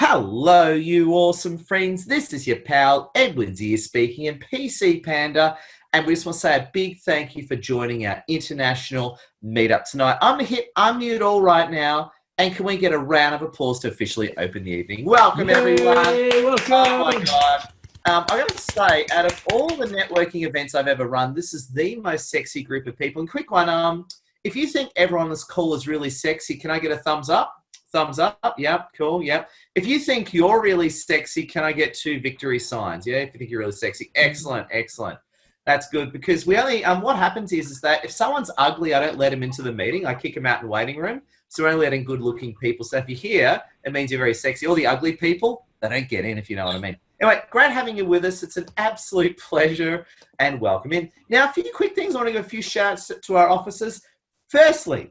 Hello, you awesome friends. This is your pal, Edwards here speaking, and PC Panda. And we just want to say a big thank you for joining our international meetup tonight. I'm going to hit unmute all right now. And can we get a round of applause to officially open the evening? Welcome, everyone. Welcome. Oh, my God. I got to say, out of all the networking events I've ever run, this is the most sexy group of people. And quick one, if you think everyone on this call is really sexy, can I get a thumbs up? Thumbs up. Yep. Cool. Yep. If you think you're really sexy, can I get 2 victory signs? Yeah. If you think you're really sexy. Excellent. Excellent. That's good because we only, what happens is that if someone's ugly, I don't let them into the meeting. I kick them out in the waiting room. So we're only letting good looking people. So if you're here, it means you're very sexy. All the ugly people, they don't get in, if you know what I mean. Anyway, great having you with us. It's an absolute pleasure and welcome in. Now, a few quick things. I want to give a few shouts to our officers. Firstly,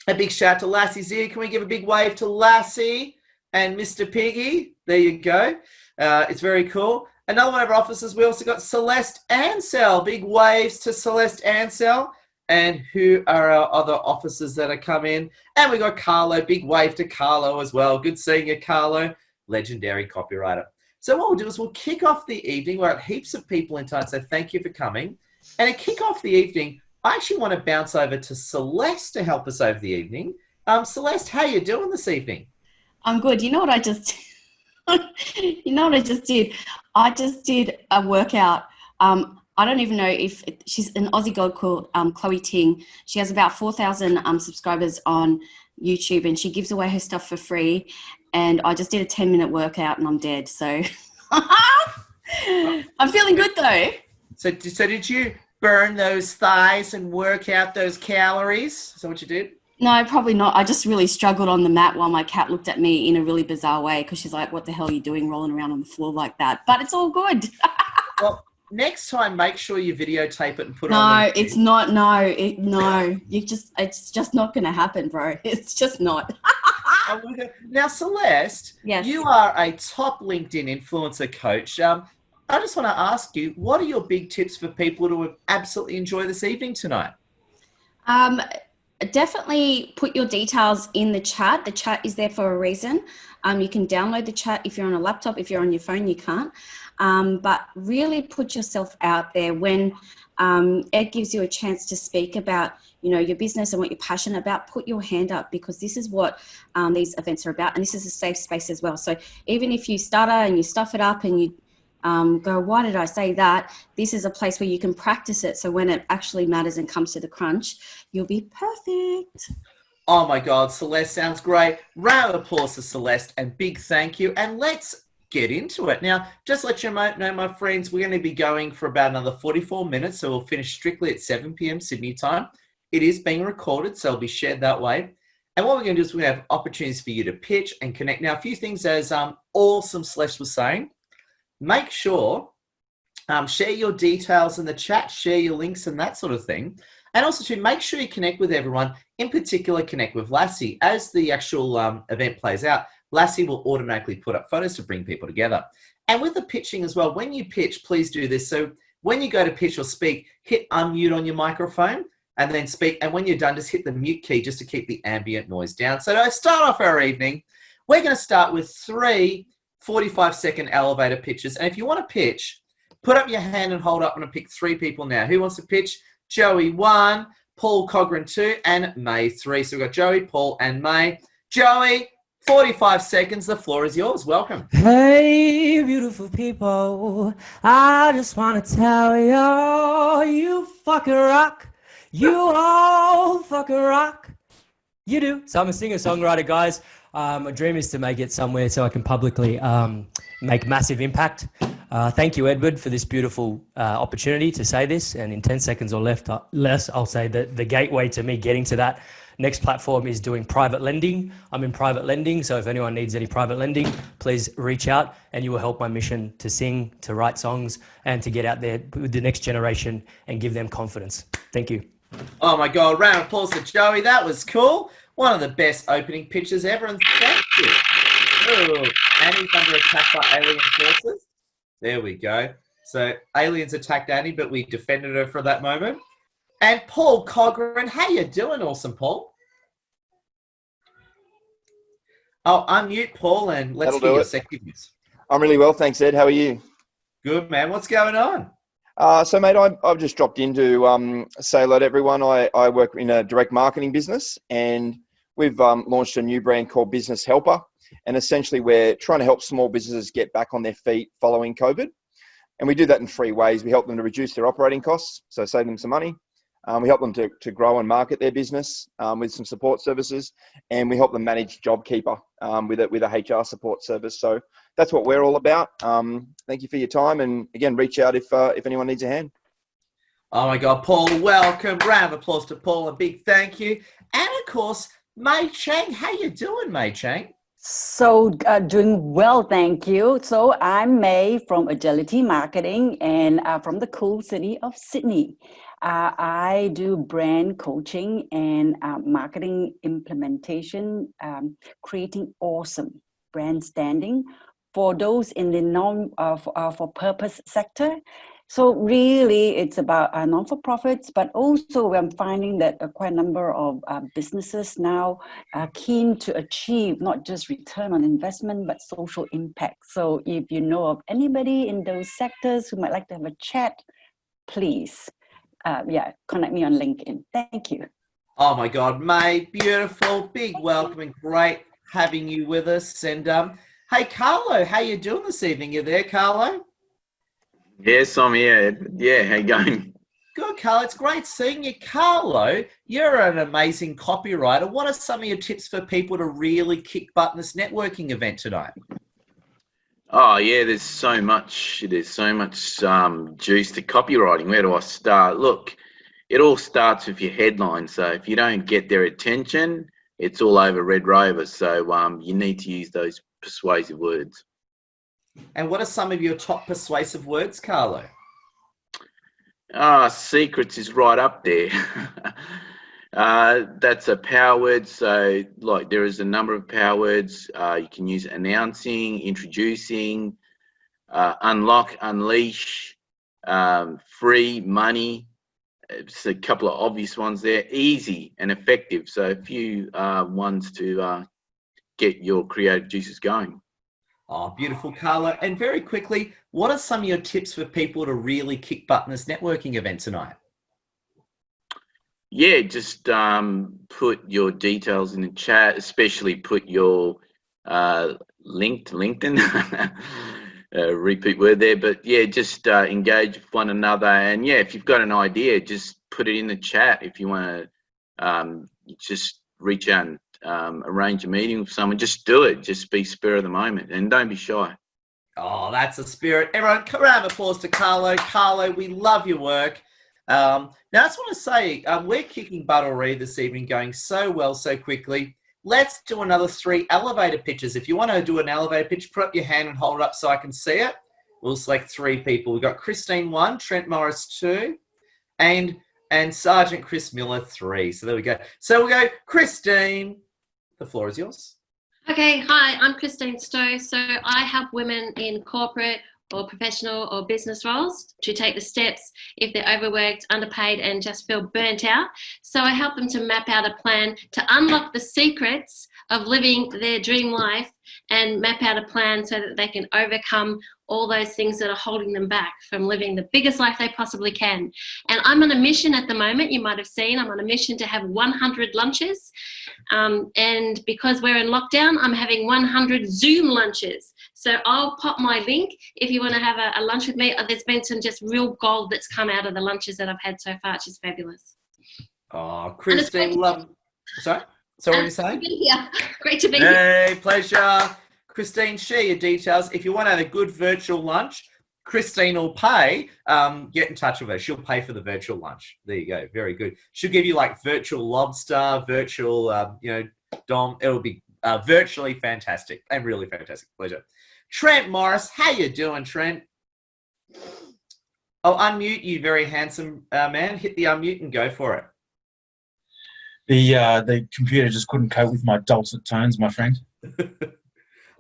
a big shout to Lassie's here. Can we give a big wave to Lassie and Mr. Piggy? There you go. It's very cool. Another one of our officers, we also got Celeste Ansell. Big waves to Celeste Ansell. And who are our other officers that are come in? And we got Carlo. Big wave to Carlo as well. Good seeing you, Carlo. Legendary copywriter. So what we'll do is we'll kick off the evening. We're at heaps of people in time, so thank you for coming. And to kick off the evening, I actually want to bounce over to Celeste to help us over the evening. Celeste, how you doing this evening? I'm good. You know what I just did? I just did a workout. I don't even know if she's an Aussie girl called Chloe Ting. She has about 4,000 subscribers on YouTube, and she gives away her stuff for free. And I just did a 10-minute workout, and I'm dead. So I'm feeling good though. So did you burn those thighs and work out those calories? Is that what you did? No, probably not. I just really struggled on the mat while my cat looked at me in a really bizarre way because she's like, what the hell are you doing rolling around on the floor like that? But it's all good. Well, next time, make sure you videotape it and put it on. No, it's not. No. It's just not going to happen, bro. It's just not. Now, Celeste, yes. You are a top LinkedIn influencer coach. I just want to ask you, what are your big tips for people to absolutely enjoy this evening tonight? Definitely put your details in the chat. The chat is there for a reason. You can download the chat if you're on a laptop. If you're on your phone, you can't. But really put yourself out there when Ed gives you a chance to speak about, your business and what you're passionate about. Put your hand up because this is what these events are about, and this is a safe space as well. So even if you stutter and you stuff it up and you go, why did I say that? This is a place where you can practice it. So when it actually matters and comes to the crunch, you'll be perfect. Oh my God, Celeste sounds great. Round of applause to Celeste and big thank you. And let's get into it. Now, just let you know, my friends, we're going to be going for about another 44 minutes. So we'll finish strictly at 7 p.m. Sydney time. It is being recorded, so it'll be shared that way. And what we're going to do is we're going to have opportunities for you to pitch and connect. Now, a few things as awesome Celeste was saying. Make sure, share your details in the chat, share your links and that sort of thing. And also to make sure you connect with everyone, in particular, connect with Lassie. As the actual event plays out, Lassie will automatically put up photos to bring people together. And with the pitching as well, when you pitch, please do this. So when you go to pitch or speak, hit unmute on your microphone and then speak. And when you're done, just hit the mute key just to keep the ambient noise down. So to start off our evening, we're going to start with 3 45-second elevator pitches. And if you want to pitch, put up your hand and hold up. I'm going to pick 3 people now. Who wants to pitch? Joey 1, Paul Cogran 2, and May 3. So we've got Joey, Paul, and May. Joey, 45 seconds. The floor is yours. Welcome. Hey, beautiful people. I just want to tell you fucking rock. You all fucking rock. You do. So I'm a singer-songwriter, guys. My dream is to make it somewhere so I can publicly make massive impact. Thank you, Edward, for this beautiful opportunity to say this. And in 10 seconds or less, I'll say that the gateway to me getting to that next platform is doing private lending. I'm in private lending. So if anyone needs any private lending, please reach out and you will help my mission to sing, to write songs, and to get out there with the next generation and give them confidence. Thank you. Oh my God, round of applause to Joey. That was cool. One of the best opening pitches ever, and thank you. Ooh, Annie's under attack by alien forces. There we go. So aliens attacked Annie, but we defended her for that moment. And Paul Cogran, how you doing, awesome Paul? Oh, unmute Paul and let's That'll hear do your it. sexy news. I'm really well, thanks, Ed. How are you? Good, man. What's going on? So, mate, I've just dropped in to say hello to everyone. I work in a direct marketing business, and we've launched a new brand called Business Helper. And essentially, we're trying to help small businesses get back on their feet following COVID. And we do that in 3 ways. We help them to reduce their operating costs, so save them some money. We help them to grow and market their business with some support services, and we help them manage JobKeeper with a HR support service. So that's what we're all about. Thank you for your time, and again, reach out if anyone needs a hand. Oh my God, Paul, welcome. Round of applause to Paul. A big thank you. And of course, Mei Chang. How you doing, Mei Chang? So doing well, thank you. So I'm May from Agility Marketing and from the cool city of Sydney. I do brand coaching and marketing implementation, creating awesome brand standing for those in the non-for-purpose sector. So really, it's about non-for-profits, but also I'm finding that quite a number of businesses now are keen to achieve not just return on investment, but social impact. So if you know of anybody in those sectors who might like to have a chat, please, connect me on LinkedIn. Thank you. Oh my God, May, beautiful, big welcome and great having you with us. And hey, Carlo, how you doing this evening? You there, Carlo? Yes, I'm here. Yeah, how you going? Good, Carlo. It's great seeing you. Carlo, you're an amazing copywriter. What are some of your tips for people to really kick butt in this networking event tonight? Oh, yeah, there's so much juice to copywriting. Where do I start? Look, it all starts with your headline. So if you don't get their attention, it's all over Red Rover. So you need to use those persuasive words. And what are some of your top persuasive words, Carlo? Secrets is right up there. That's a power word. So like there is a number of power words. You can use announcing, introducing, unlock, unleash, free, money. It's a couple of obvious ones there. Easy and effective. So a few ones to get your creative juices going. Oh, beautiful, Carlo. And very quickly, what are some of your tips for people to really kick butt in this networking event tonight? Yeah, just put your details in the chat, especially put your link to LinkedIn. Repeat word there, but yeah, just engage with one another. And yeah, if you've got an idea, just put it in the chat. If you want to just reach out and arrange a meeting with someone, just do it. Just be spur of the moment and don't be shy. Oh, that's the spirit. Everyone, round of applause to Carlo. Carlo, we love your work. Now, I just want to say, we're kicking butt already this evening, going so well, so quickly. Let's do another 3 elevator pitches. If you want to do an elevator pitch, put up your hand and hold it up so I can see it. We'll select 3 people. We've got Christine 1, Trent Morris 2, and Sergeant Chris Miller 3. So there we go. So we'll go, Christine. The floor is yours. Okay, hi, I'm Christine Stowe. So I help women in corporate or professional or business roles to take the steps if they're overworked, underpaid, and just feel burnt out. So I help them to map out a plan to unlock the secrets of living their dream life and map out a plan so that they can overcome all those things that are holding them back from living the biggest life they possibly can. And I'm on a mission at the moment. You might have seen I'm on a mission to have 100 lunches. And because we're in lockdown, I'm having 100 Zoom lunches. So I'll pop my link if you want to have a lunch with me. There's been some just real gold that's come out of the lunches that I've had so far. It's just fabulous. Oh, Christine, love. Sorry, what are you saying? Great to be here. Hey, pleasure. Christine, share your details. If you want to have a good virtual lunch, Christine will pay. Get in touch with her. She'll pay for the virtual lunch. There you go. Very good. She'll give you like virtual lobster, virtual, dom. It'll be virtually fantastic and really fantastic. Pleasure. Trent Morris, how you doing, Trent? I'll unmute you, very handsome man. Hit the unmute and go for it. The computer just couldn't cope with my dulcet tones, my friend.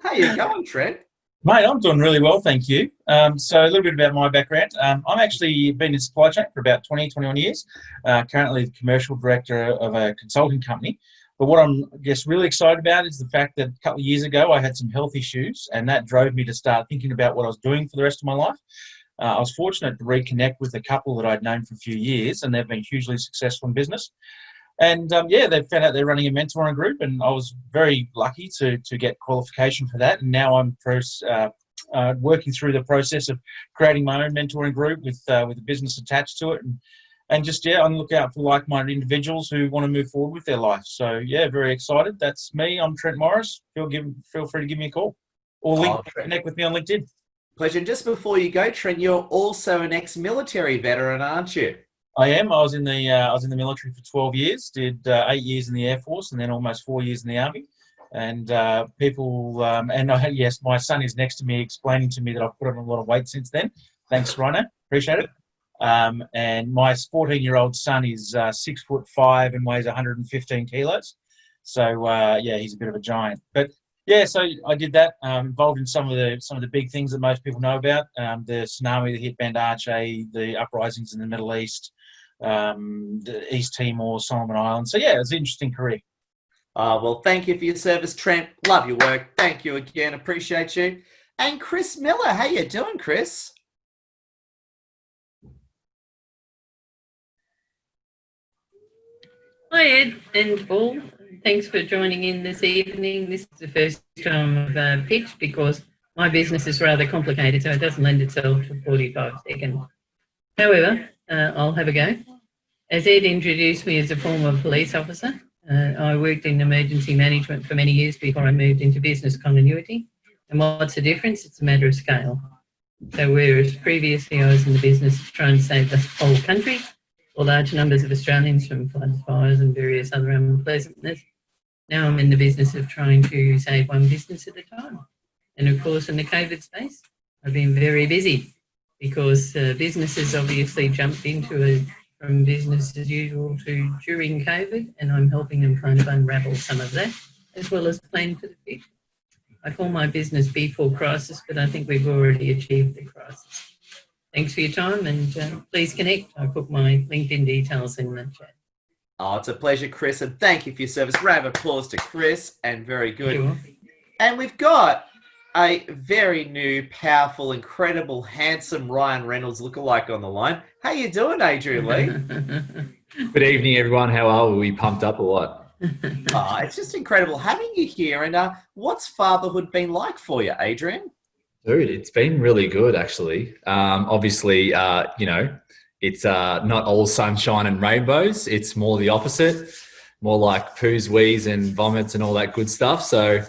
How you going, Trent? Mate, I'm doing really well, thank you. So a little bit about my background. I'm actually been in supply chain for about 20, 21 years. Currently the commercial director of a consulting company. But what I'm, I guess, really excited about is the fact that a couple of years ago I had some health issues, and that drove me to start thinking about what I was doing for the rest of my life. I was fortunate to reconnect with a couple that I'd known for a few years, and they've been hugely successful in business. And they found out they're running a mentoring group, and I was very lucky to get qualification for that. And now I'm working through the process of creating my own mentoring group with a business attached to it, and just on the lookout for like-minded individuals who want to move forward with their life. So yeah, very excited. That's me. I'm Trent Morris. Feel free to give me a call or connect with me on LinkedIn. Pleasure. And just before you go, Trent, you're also an ex-military veteran, aren't you? I am. I was in the military for 12 years. Did 8 years in the Air Force, and then almost 4 years in the Army. And yes, my son is next to me explaining to me that I've put on a lot of weight since then. Thanks, Rhino. Appreciate it. And my 14-year-old son is 6'5" and weighs 115 kilos. So he's a bit of a giant. But yeah, so I did that. Involved in some of the big things that most people know about. The tsunami that hit Band Aceh, the uprisings in the Middle East, the East Timor, Solomon Islands. So yeah, it was an interesting career. Well, thank you for your service, Trent. Love your work. Thank you again. Appreciate you. And Chris Miller, how you doing, Chris? Hi, Ed and Paul. Thanks for joining in this evening. This is the first time I've pitched because my business is rather complicated, so it doesn't lend itself to 45 seconds. However, I'll have a go. As Ed introduced me as a former police officer, I worked in emergency management for many years before I moved into business continuity. And what's the difference? It's a matter of scale. So whereas previously I was in the business of trying to save the whole country, or large numbers of Australians from floods, fires and various other unpleasantness, now I'm in the business of trying to save one business at a time. And of course, in the COVID space, I've been very busy because businesses obviously jumped into from business as usual to during COVID, and I'm helping them kind of unravel some of that, as well as plan for the future. I call my business Before Crisis, but I think we've already achieved the crisis. Thanks for your time, and please connect. I put my LinkedIn details in the chat. Oh, it's a pleasure, Chris, and thank you for your service. Round of applause to Chris, and very good. And we've got a very new, powerful, incredible, handsome Ryan Reynolds lookalike on the line. How you doing, Adrian Lee? Good evening, everyone. How are we? We pumped up or what? It's just incredible having you here. And what's fatherhood been like for you, Adrian? Dude, it's been really good, actually. Obviously, it's not all sunshine and rainbows. It's more the opposite, more like poos, wheeze and vomits and all that good stuff. So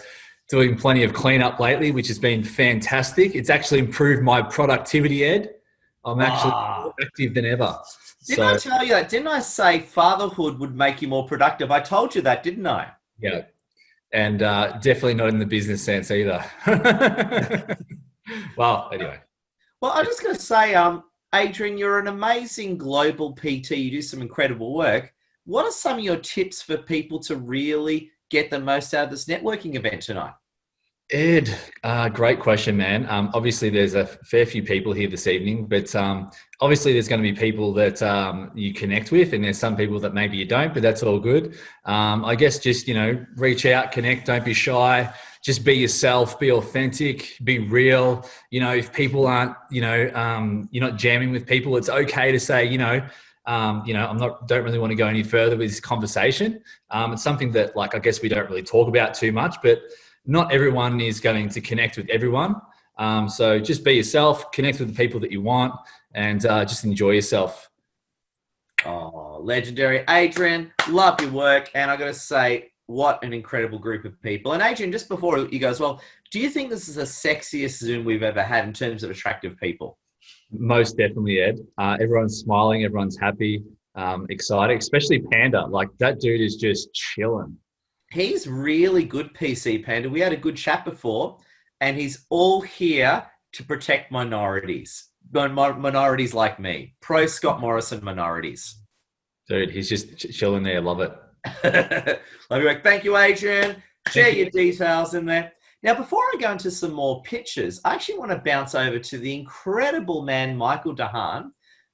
doing plenty of cleanup lately, which has been fantastic. It's actually improved my productivity, Ed. I'm actually more active than ever. Didn't I tell you that? Didn't I say fatherhood would make you more productive? I told you that, didn't I? Yeah. And definitely not in the business sense either. Well, anyway. Well, I'm just going to say, Adrian, you're an amazing global PT. You do some incredible work. What are some of your tips for people to really get the most out of this networking event tonight? Ed, great question, man. Obviously, there's a fair few people here this evening, but obviously there's going to be people that you connect with, and there's some people that maybe you don't, but that's all good. I guess just, reach out, connect, don't be shy. Just be yourself, be authentic, be real. If people aren't, you're not jamming with people, it's okay to say, don't really want to go any further with this conversation. It's something that, I guess we don't really talk about too much, but not everyone is going to connect with everyone. So just be yourself, connect with the people that you want, and just enjoy yourself. Oh, legendary. Adrian, love your work. And I got to say, what an incredible group of people. And Adrian, just before you go as well, do you think this is the sexiest Zoom we've ever had in terms of attractive people? Most definitely, Ed. Everyone's smiling, everyone's happy, excited, especially Panda. That dude is just chilling. He's really good, PC Panda. We had a good chat before, and he's all here to protect minorities. Minorities like me. Pro Scott Morrison minorities. Dude, he's just chilling there. Love it. Love your work. Thank you, Adrian. Share your details in there. Now, before I go into some more pictures, I actually want to bounce over to the incredible man, Michael DeHaan.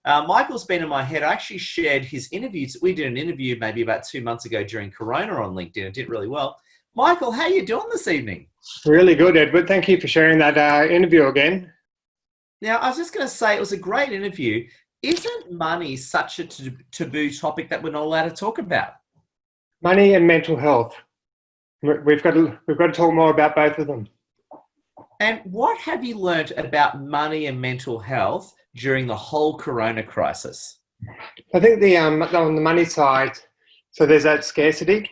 Michael's been in my head. I actually shared his interviews. We did an interview maybe about 2 months ago during Corona on LinkedIn. It did really well. Michael, how are you doing this evening? Really good, Edward. Thank you for sharing that interview again. Now, I was just going to say it was a great interview. Isn't money such a taboo topic that we're not allowed to talk about? Money and mental health. We've got to talk more about both of them. And what have you learned about money and mental health during the whole Corona crisis? I think on the money side, so there's that scarcity.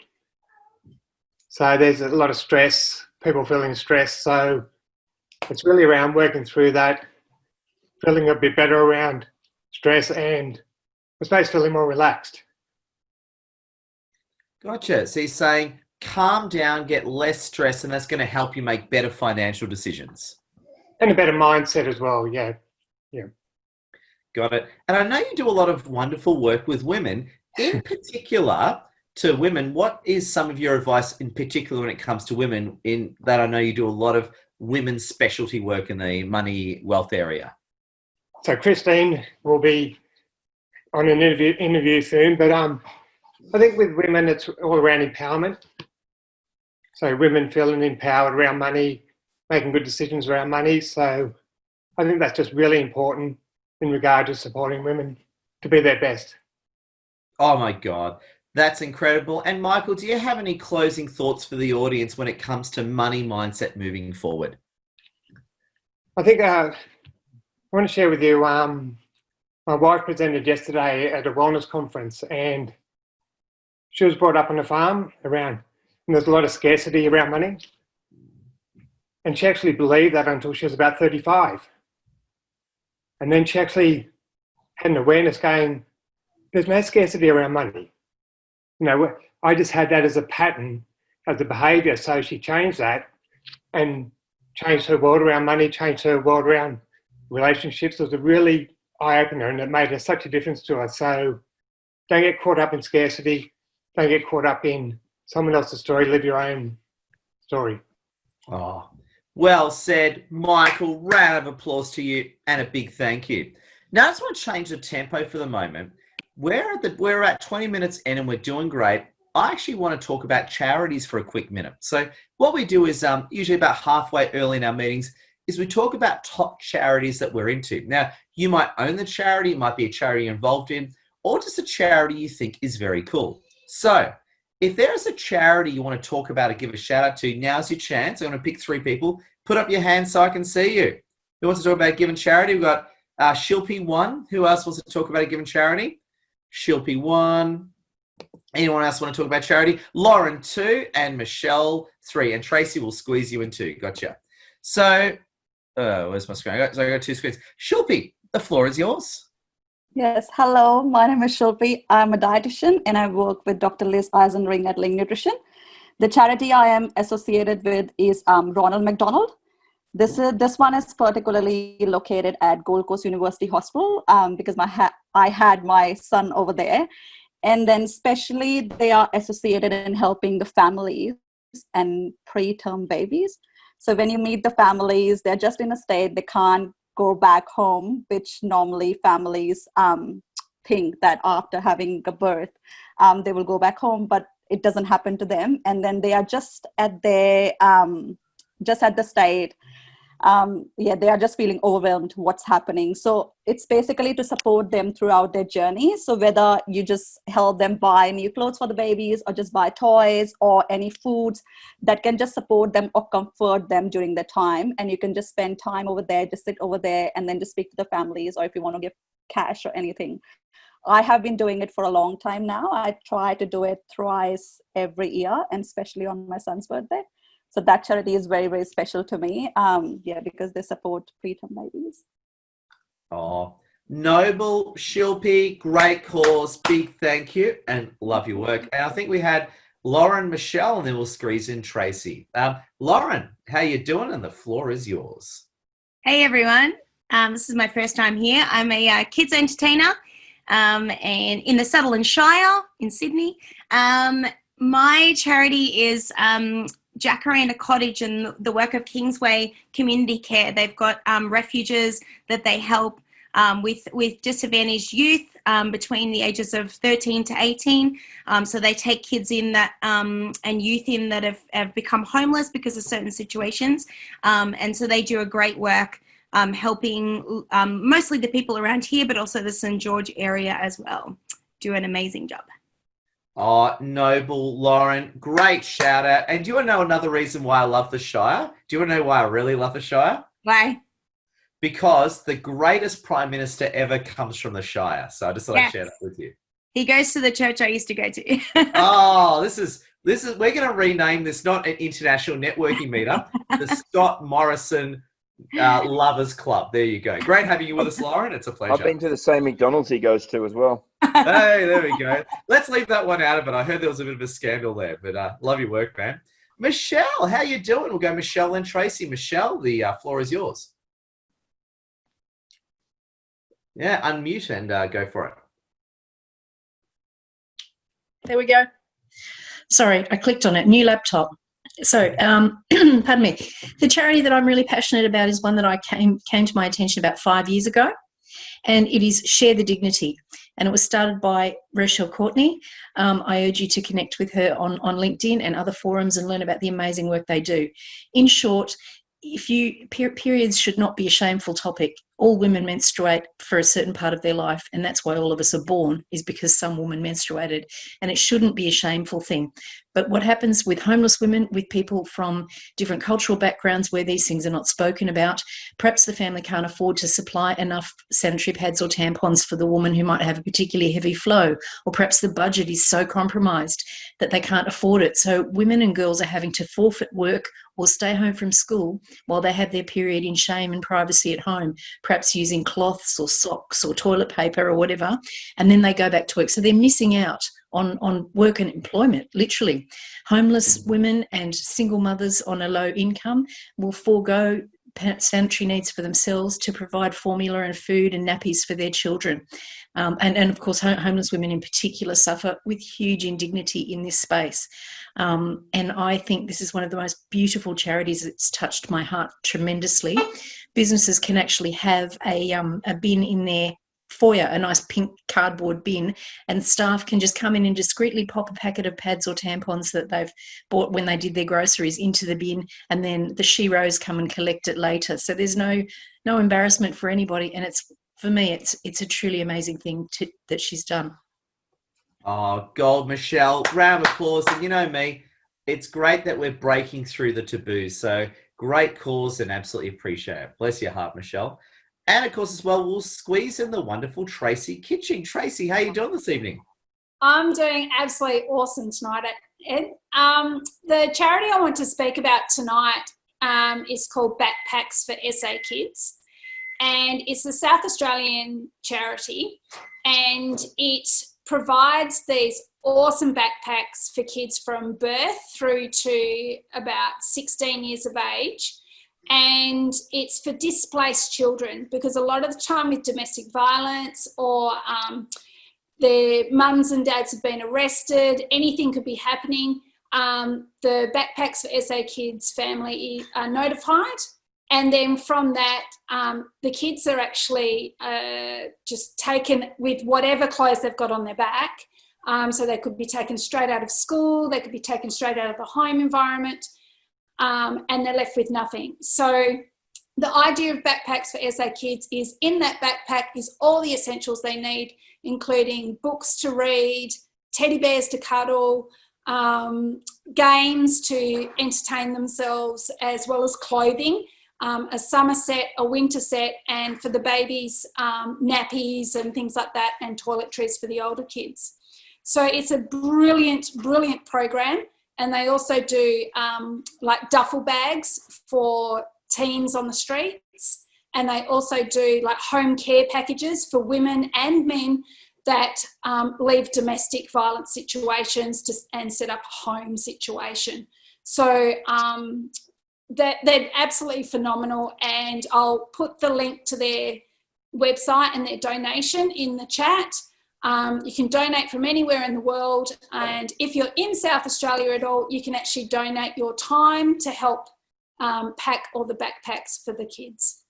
So there's a lot of stress, people feeling stressed. So it's really around working through that, feeling a bit better around stress and, I suppose, feeling more relaxed. Gotcha. So you're saying calm down, get less stress, and that's going to help you make better financial decisions. And a better mindset as well, yeah. Got it. And I know you do a lot of wonderful work with women. In particular, to women, what is some of your advice in particular when it comes to women, in that I know you do a lot of women's specialty work in the money wealth area? So Christine will be on an interview soon, but I think with women, it's all around empowerment. So women feeling empowered around money, making good decisions around money. So I think that's just really important in regard to supporting women to be their best. Oh my God, that's incredible. And Michael, do you have any closing thoughts for the audience when it comes to money mindset moving forward? I think I want to share with you, my wife presented yesterday at a wellness conference, and she was brought up on a farm and there's a lot of scarcity around money. And she actually believed that until she was about 35. And then she actually had an awareness going, there's no scarcity around money. I just had that as a pattern, as a behavior. So she changed that and changed her world around money, changed her world around relationships. It was a really eye-opener, and it made such a difference to us. So don't get caught up in scarcity. Don't get caught up in someone else's story. Live your own story. Oh, well said, Michael. Round of applause to you and a big thank you. Now, I just want to change the tempo for the moment. We're at 20 minutes in and we're doing great. I actually want to talk about charities for a quick minute. So what we do is usually about halfway early in our meetings is we talk about top charities that we're into. Now, you might own the charity, it might be a charity you're involved in, or just a charity you think is very cool. So if there is a charity you want to talk about or give a shout out to, now's your chance. I'm going to pick 3 people. Put up your hand so I can see you. Who wants to talk about a given charity? We've got Shilpi 1. Who else wants to talk about a given charity? Shilpi 1. Anyone else want to talk about charity? Lauren 2 and Michelle 3. And Tracy will squeeze you in 2. Gotcha. So, where's my screen? I got 2 screens. Shilpi, the floor is yours. Yes, hello, my name is Shilpi. I'm a dietitian and I work with Dr. Liz Eisenring at Ling Nutrition. The charity I am associated with is Ronald McDonald. This one is particularly located at Gold Coast University Hospital because I had my son over there. And then especially they are associated in helping the families and preterm babies. So when you meet the families, they're just in a state they can't go back home, which normally families think that after having a birth, they will go back home, but it doesn't happen to them. And then they are just at the state, they are just feeling overwhelmed what's happening. So it's basically to support them throughout their journey. So whether you just help them buy new clothes for the babies or just buy toys or any foods that can just support them or comfort them during the time. And you can just spend time over there, just sit over there and then just speak to the families, or if you want to give cash or anything. I have been doing it for a long time now. I try to do it thrice every year, and especially on my son's birthday. So that charity is very, very special to me. Because they support preterm babies. Oh, noble, Shilpi, great cause, big thank you, and love your work. And I think we had Lauren, Michelle, and then we'll squeeze in Tracy. Lauren, how you doing? And the floor is yours. Hey everyone, this is my first time here. I'm a kids entertainer and in the Sutherland Shire in Sydney. My charity is Jacaranda Cottage and the work of Kingsway Community Care. They've got refuges that they help with disadvantaged youth between the ages of 13 to 18. So they take kids in that and youth in that have become homeless because of certain situations. And so they do a great work helping mostly the people around here, but also the St. George area as well. Do an amazing job. Oh, noble, Lauren. Great shout out. And do you want to know another reason why I love the Shire? Do you want to know why I really love the Shire? Why? Because the greatest Prime Minister ever comes from the Shire. So I just thought I'd share that with you. He goes to the church I used to go to. Oh, this is we're going to rename this not an international networking meetup, the Scott Morrison Lovers Club. There you go. Great having you with us, Lauren. It's a pleasure. I've been to the same McDonald's he goes to as well. Hey, there we go. Let's leave that one out of it. I heard there was a bit of a scandal there, but love your work, man. Michelle, how you doing? We'll go Michelle and Tracy. Michelle, the floor is yours. Yeah, unmute and go for it. There we go. Sorry, I clicked on it. New laptop. So, pardon me. The charity that I'm really passionate about is one that I came to my attention about 5 years ago, and it is Share the Dignity. And it was started by Rochelle Courtney. I urge you to connect with her on LinkedIn and other forums and learn about the amazing work they do. In short, periods should not be a shameful topic. All women menstruate for a certain part of their life, and that's why all of us are born, is because some woman menstruated, and it shouldn't be a shameful thing. But what happens with homeless women, with people from different cultural backgrounds where these things are not spoken about, perhaps the family can't afford to supply enough sanitary pads or tampons for the woman who might have a particularly heavy flow, or perhaps the budget is so compromised that they can't afford it. So women and girls are having to forfeit work or stay home from school while they have their period in shame and privacy at home, perhaps using cloths or socks or toilet paper or whatever, and then they go back to work. So they're missing out on work and employment, literally. Homeless women and single mothers on a low income will forego sanitary needs for themselves to provide formula and food and nappies for their children. And of course, homeless women in particular suffer with huge indignity in this space. And I think this is one of the most beautiful charities that's touched my heart tremendously. Businesses can actually have a bin in their foyer, a nice pink cardboard bin, and staff can just come in and discreetly pop a packet of pads or tampons that they've bought when they did their groceries into the bin, and then the sheroes come and collect it later. So there's no embarrassment for anybody, and for me it's a truly amazing thing that she's done. Oh, gold, Michelle. Round of applause. And you know me, it's great that we're breaking through the taboos. So great cause and absolutely appreciate it. Bless your heart, Michelle. And of course, as well, we'll squeeze in the wonderful Tracy Kitching. Tracy, how are you doing this evening? I'm doing absolutely awesome tonight, Ed. The charity I want to speak about tonight is called Backpacks for SA Kids. And it's a South Australian charity. And it provides these awesome backpacks for kids from birth through to about 16 years of age. And it's for displaced children, because a lot of the time with domestic violence or their mums and dads have been arrested, anything could be happening. The Backpacks for SA Kids family are notified, and then from that, the kids are actually just taken with whatever clothes they've got on their back. So they could be taken straight out of school, they could be taken straight out of the home environment. And they're left with nothing. So the idea of Backpacks for SA Kids is in that backpack is all the essentials they need, including books to read, teddy bears to cuddle, games to entertain themselves, as well as clothing, a summer set, a winter set, and for the babies, nappies and things like that, and toiletries for the older kids. So it's a brilliant, brilliant program. And they also do like duffel bags for teens on the streets. And they also do like home care packages for women and men that leave domestic violence situations and set up a home situation. So they're absolutely phenomenal. And I'll put the link to their website and their donation in the chat. You can donate from anywhere in the world, and if you're in South Australia at all, you can actually donate your time to help pack all the backpacks for the kids.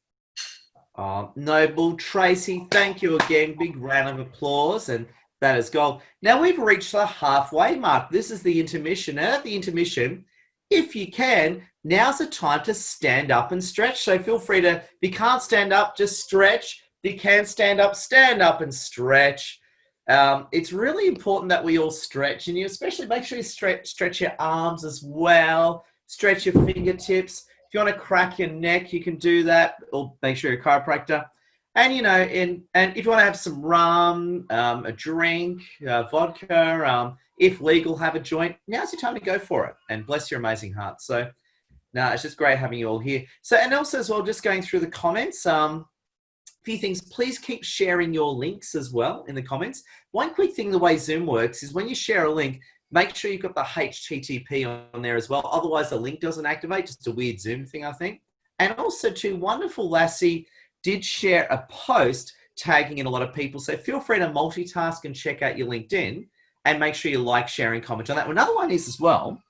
Noble. Tracy, thank you again. Big round of applause, and that is gold. Now we've reached the halfway mark. This is the intermission. And at the intermission, if you can, now's the time to stand up and stretch. So feel free to, if you can't stand up, just stretch. If you can stand up and stretch. It's really important that we all stretch, and you especially make sure you stretch your arms as well, stretch your fingertips. If you want to crack your neck, you can do that, or make sure you're a chiropractor. And, you know, and if you want to have some rum, a drink, vodka, if legal, have a joint, now's your time to go for it. And bless your amazing heart. So, no, it's just great having you all here. So, and also as well, just going through the comments, few things, please keep sharing your links as well in the comments. One quick thing, the way Zoom works is when you share a link, make sure you've got the HTTP on there as well. Otherwise, the link doesn't activate. Just a weird Zoom thing, I think. And also, too, Wonderful Lassie did share a post tagging in a lot of people. So feel free to multitask and check out your LinkedIn and make sure you like, share, and comment on that. Another one is as well,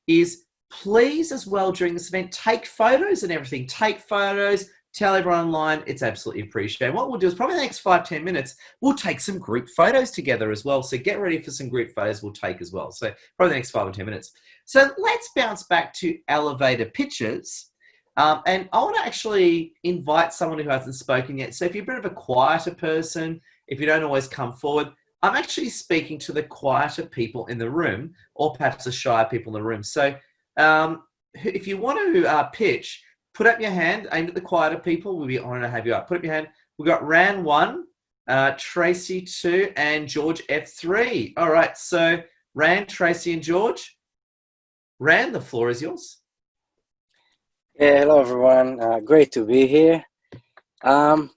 is please as well during this event, take photos and everything. Take photos. Tell everyone online, it's absolutely appreciated. What we'll do is probably the next 5-10 minutes, we'll take some group photos together as well. So get ready for some group photos we'll take as well. So probably the next 5 or 10 minutes. So let's bounce back to elevator pitches. And I want to actually invite someone who hasn't spoken yet. So if you're a bit of a quieter person, if you don't always come forward, I'm actually speaking to the quieter people in the room, or perhaps the shy people in the room. So if you want to pitch, put up your hand, aimed at the quieter people. We'll be honored to have you up. Put up your hand. We've got Ran 1, Tracy 2, and George F3. All right, so Ran, Tracy, and George. Ran, the floor is yours. Yeah, hello everyone. Great to be here. I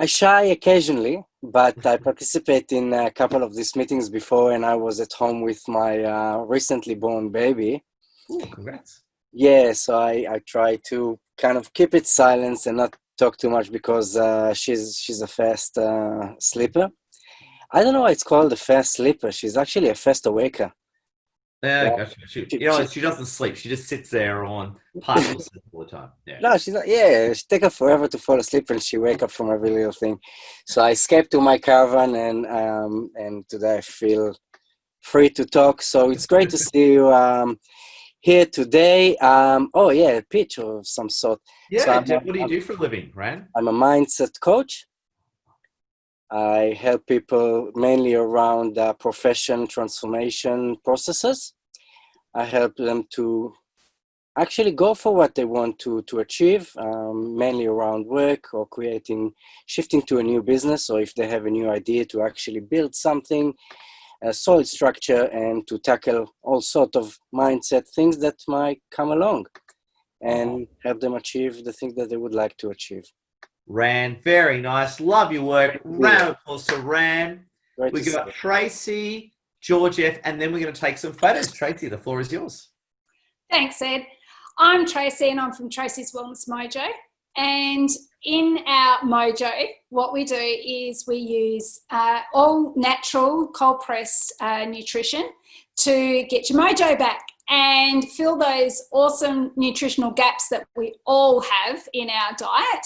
shy occasionally, but I participate in a couple of these meetings before, and I was at home with my recently born baby. Ooh, congrats. Yeah, so I try to kind of keep it silent and not talk too much because she's a fast sleeper. I don't know why it's called a fast sleeper. She's actually a fast awaker. Yeah, gotcha. She doesn't sleep. She just sits there on partial sleep all the time. Yeah. No, she's not. Yeah, she take her forever to fall asleep, and she wake up from every little thing. So I escaped to my caravan, and today I feel free to talk. So it's great to see you here today. Oh yeah, a pitch of some sort. Yeah, So what do you do for a living, Ran? I'm a mindset coach. I help people mainly around profession transformation processes. I help them to actually go for what they want to achieve, mainly around work or shifting to a new business, or if they have a new idea to actually build something, a solid structure, and to tackle all sorts of mindset things that might come along and help them achieve the things that they would like to achieve. Ran, very nice. Love your work. Round of applause to Ran. Great We've to got Tracy, George F, and then we're going to take some photos. Tracy, the floor is yours. Thanks, Ed. I'm Tracy, and I'm from Tracy's Wellness Mojo. And in our Mojo, what we do is we use all natural cold press nutrition to get your mojo back and fill those awesome nutritional gaps that we all have in our diet.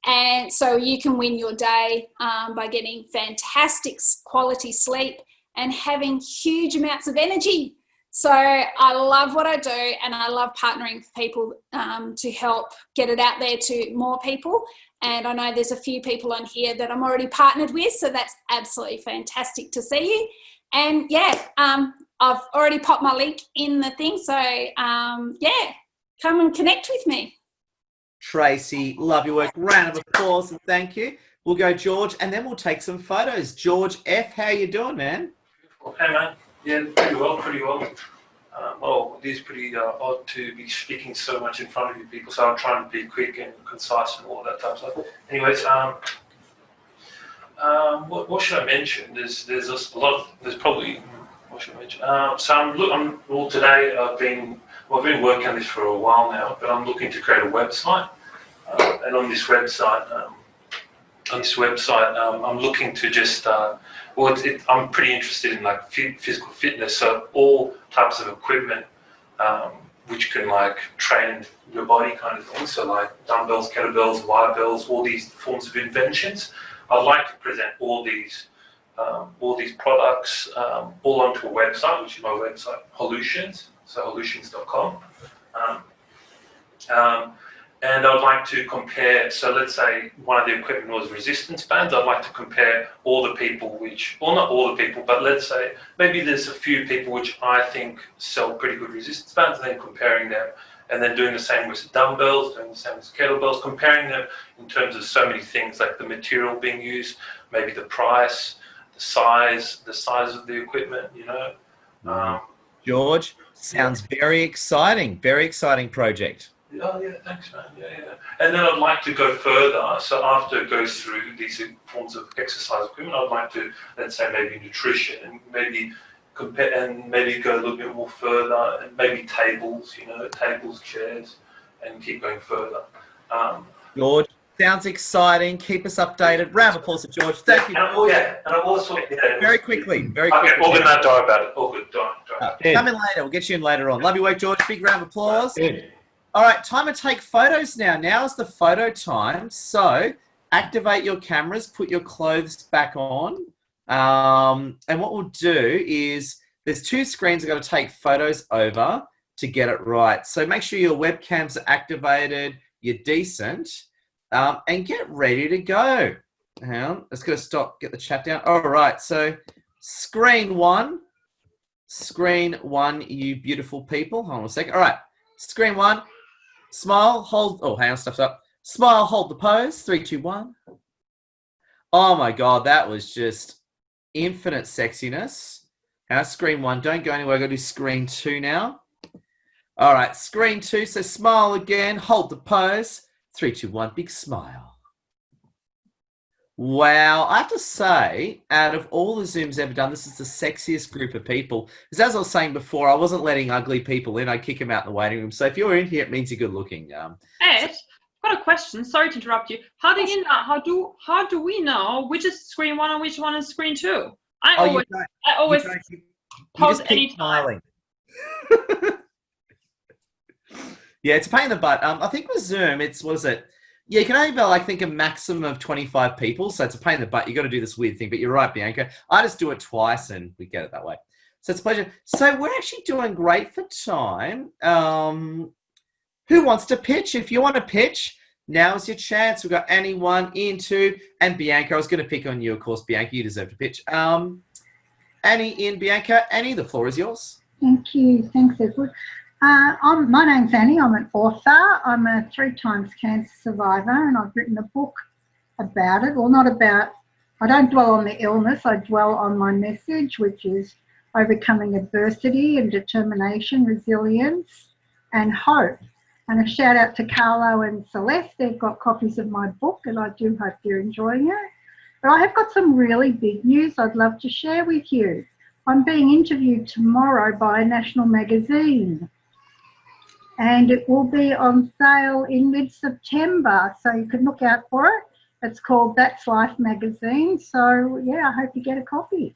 And so you can win your day by getting fantastic quality sleep and having huge amounts of energy. So I love what I do, and I love partnering with people to help get it out there to more people. And I know there's a few people on here that I'm already partnered with, so that's absolutely fantastic to see you. And yeah, I've already popped my link in the thing. So yeah, come and connect with me. Tracy, love your work. Round of applause and thank you. We'll go George, and then we'll take some photos. George F, how you doing, man? Hey, man. Yeah, pretty well. Well, it is pretty odd to be speaking so much in front of you people, so I'm trying to be quick and concise and all that type of stuff. Anyways, what should I mention? There's a lot of, there's probably, what should I mention? So today I've been working on this for a while now, but I'm looking to create a website, and on this website, I'm looking to just, I'm pretty interested in like physical fitness, so all types of equipment which can like train your body kind of thing. So like dumbbells, kettlebells, wire bells, all these forms of inventions. I'd like to present all these products all onto a website, which is my website, Holutions, so holutions.com. And I'd like to compare, so let's say one of the equipment was resistance bands. I'd like to compare all the people well, not all the people, but let's say maybe there's a few people which I think sell pretty good resistance bands, and then comparing them, and then doing the same with dumbbells, doing the same with kettlebells, comparing them in terms of so many things, like the material being used, maybe the price, the size of the equipment, you know. George, sounds very exciting project. Oh yeah, thanks man, yeah. And then I'd like to go further, so after it goes through these forms of exercise equipment, I'd like to, let's say maybe nutrition, and maybe compare, and maybe go a little bit more further, and maybe tables, you know, tables, chairs, and keep going further. George, sounds exciting. Keep us updated. Round of applause to George. Thank you. And I'm also very quickly. Okay, all good. Not die about it. All good. Die. Come in later. We'll get you in later on. Love your work, George. Big round of applause. All right, time to take photos now. Now is the photo time. So activate your cameras, put your clothes back on. And what we'll do is there's two screens I've got to take photos over to get it right. So make sure your webcams are activated, you're decent, and get ready to go. Hang on, let's go stop, get the chat down. All right, so screen one, you beautiful people. Hold on a second. All right, screen one. Smile, hold, oh, hang on, stuff's up. Smile, hold the pose, 3, 2, 1. Oh my God, that was just infinite sexiness. Now, screen one, don't go anywhere, I've got to do screen two now. All right, screen two, so smile again, hold the pose, 3, 2, 1, big smile. Wow, I have to say, out of all the Zooms ever done, this is the sexiest group of people. Because as I was saying before, I wasn't letting ugly people in. I'd kick them out in the waiting room. So if you're in here, it means you're good looking. Ed, I've got a question. Sorry to interrupt you. How do you know? How do we know which is screen one and which one is screen two? I always pause anytime. Yeah, it's a pain in the butt. I think with Zoom, it's, what is it? Yeah, you can only have, I think, a maximum of 25 people, so it's a pain in the butt. You've got to do this weird thing, but you're right, Bianca. I just do it twice, and we get it that way. So it's a pleasure. So we're actually doing great for time. Who wants to pitch? If you want to pitch, now's your chance. We've got Annie, 1, Ian, 2, and Bianca. I was going to pick on you, of course, Bianca. You deserve to pitch. Annie, Ian, Bianca. Annie, the floor is yours. Thank you. Thanks, Edward. My name's Annie. I'm an author. I'm a 3 times cancer survivor, and I've written a book about it. Well, not about, I don't dwell on the illness. I dwell on my message, which is overcoming adversity and determination, resilience, and hope. And a shout out to Carlo and Celeste. They've got copies of my book, and I do hope you're enjoying it. But I have got some really big news I'd love to share with you. I'm being interviewed tomorrow by a national magazine, and it will be on sale in mid-September, so you can look out for it. It's called That's Life magazine. So, yeah, I hope you get a copy.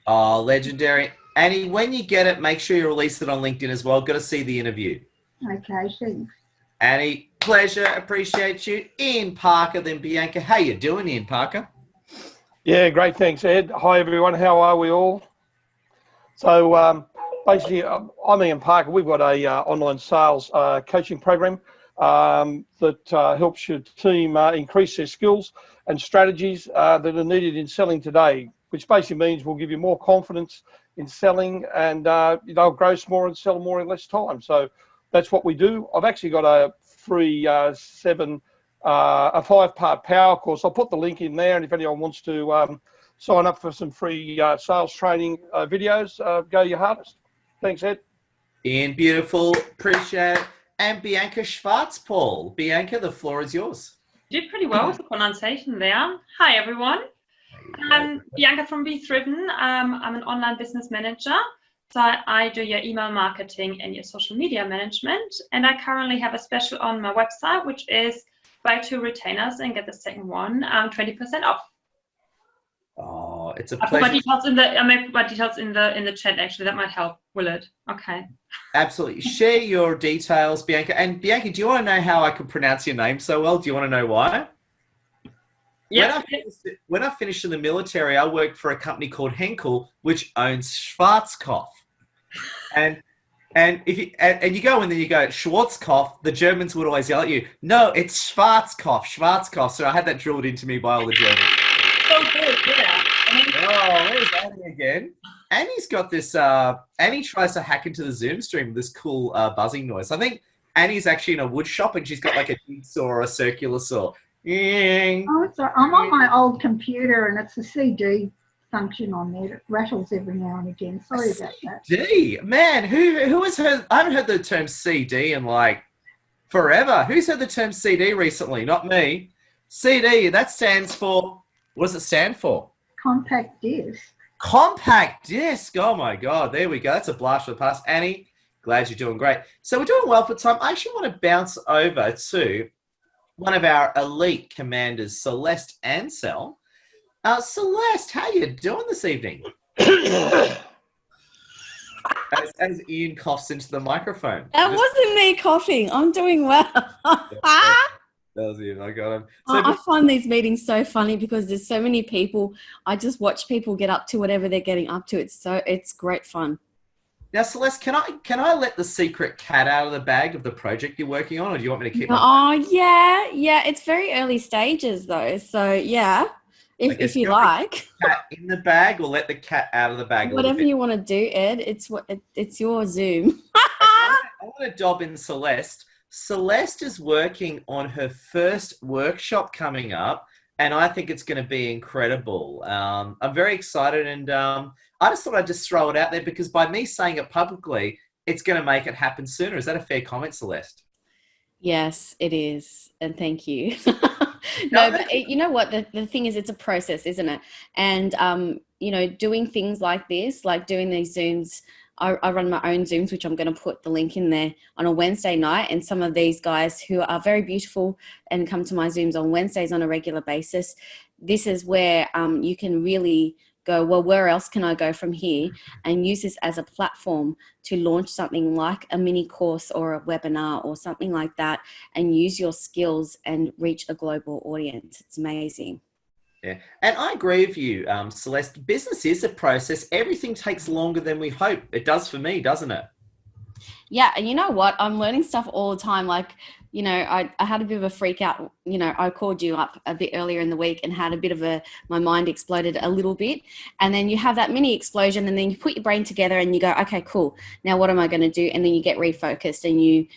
Oh, legendary. Annie, when you get it, make sure you release it on LinkedIn as well. Got to see the interview. Okay, thanks. Annie, pleasure. Appreciate you. Ian Parker, then Bianca. How you doing, Ian Parker? Yeah, great. Thanks, Ed. Hi, everyone. How are we all? So, basically, I'm Ian Parker. We've got a online sales coaching program that helps your team increase their skills and strategies that are needed in selling today, which basically means we'll give you more confidence in selling, and they'll grow more and sell more in less time. So that's what we do. I've actually got a free a 5-part power course. I'll put the link in there, and if anyone wants to sign up for some free sales training videos, go your hardest. Thanks, Ed. Ian, beautiful. Appreciate it. And Bianca Schwartz-Paul. Bianca, the floor is yours. You did pretty well with the pronunciation there. Hi, everyone. Bianca from Be Thriven. I'm an online business manager. So I do your email marketing and your social media management. And I currently have a special on my website, which is buy 2 retainers and get the second one 20% off. Oh, it's a I put my pleasure. details in the. I may put my details in the chat. Actually, that might help. Will it? Okay. Absolutely. Share your details, Bianca. And Bianca, do you want to know how I can pronounce your name so well? Do you want to know why? Yeah. When I finished in the military, I worked for a company called Henkel, which owns Schwarzkopf. And if you go in there, you go Schwarzkopf, the Germans would always yell at you, no, it's Schwarzkopf. So I had that drilled into me by all the Germans. So good, yeah. Oh, there's Annie again. Annie's got this, Annie tries to hack into the Zoom stream with this cool buzzing noise. I think Annie's actually in a wood shop and she's got like a jigsaw or a circular saw. Oh, I'm on my old computer and it's a CD function on there. It rattles every now and again. Sorry about that. CD? Man, who has heard, I haven't heard the term CD in like forever. Who's heard the term CD recently? Not me. CD, that stands for, what does it stand for? Compact disc. Compact disc. Oh my God. There we go. That's a blast from the past. Annie, glad you're doing great. So we're doing well for time. I actually want to bounce over to one of our elite commanders, Celeste Ansell. Celeste, how you doing this evening? as Ian coughs into the microphone. That wasn't me coughing. I'm doing well. That was Ian. I got him. I find these meetings so funny because there's so many people. I just watch people get up to whatever they're getting up to. It's great fun. Now, Celeste, can I let the secret cat out of the bag of the project you're working on, or do you want me to keep? Oh yeah. It's very early stages though, so yeah. If you like, cat in the bag, or let the cat out of the bag. Whatever you want to do, Ed. It's your Zoom. I want to dob in Celeste. Celeste is working on her first workshop coming up, and I think it's going to be incredible. I'm very excited, and I just thought I'd just throw it out there because by me saying it publicly, it's going to make it happen sooner. Is that a fair comment, Celeste? Yes, it is, and thank you. No, but you know what? The thing is, it's a process, isn't it? And, doing things like this, like doing these Zooms, I run my own Zooms, which I'm going to put the link in there on a Wednesday night. And some of these guys who are very beautiful and come to my Zooms on Wednesdays on a regular basis, this is where you can really go, well, where else can I go from here, and use this as a platform to launch something like a mini course or a webinar or something like that, and use your skills and reach a global audience. It's amazing. Yeah, and I agree with you, Celeste. Business is a process. Everything takes longer than we hope. It does for me, doesn't it? Yeah, and you know what? I'm learning stuff all the time. Like, I had a bit of a freak out. I called you up a bit earlier in the week and had a bit of my mind exploded a little bit. And then you have that mini explosion and then you put your brain together and you go, okay, cool. Now what am I going to do? And then you get refocused and you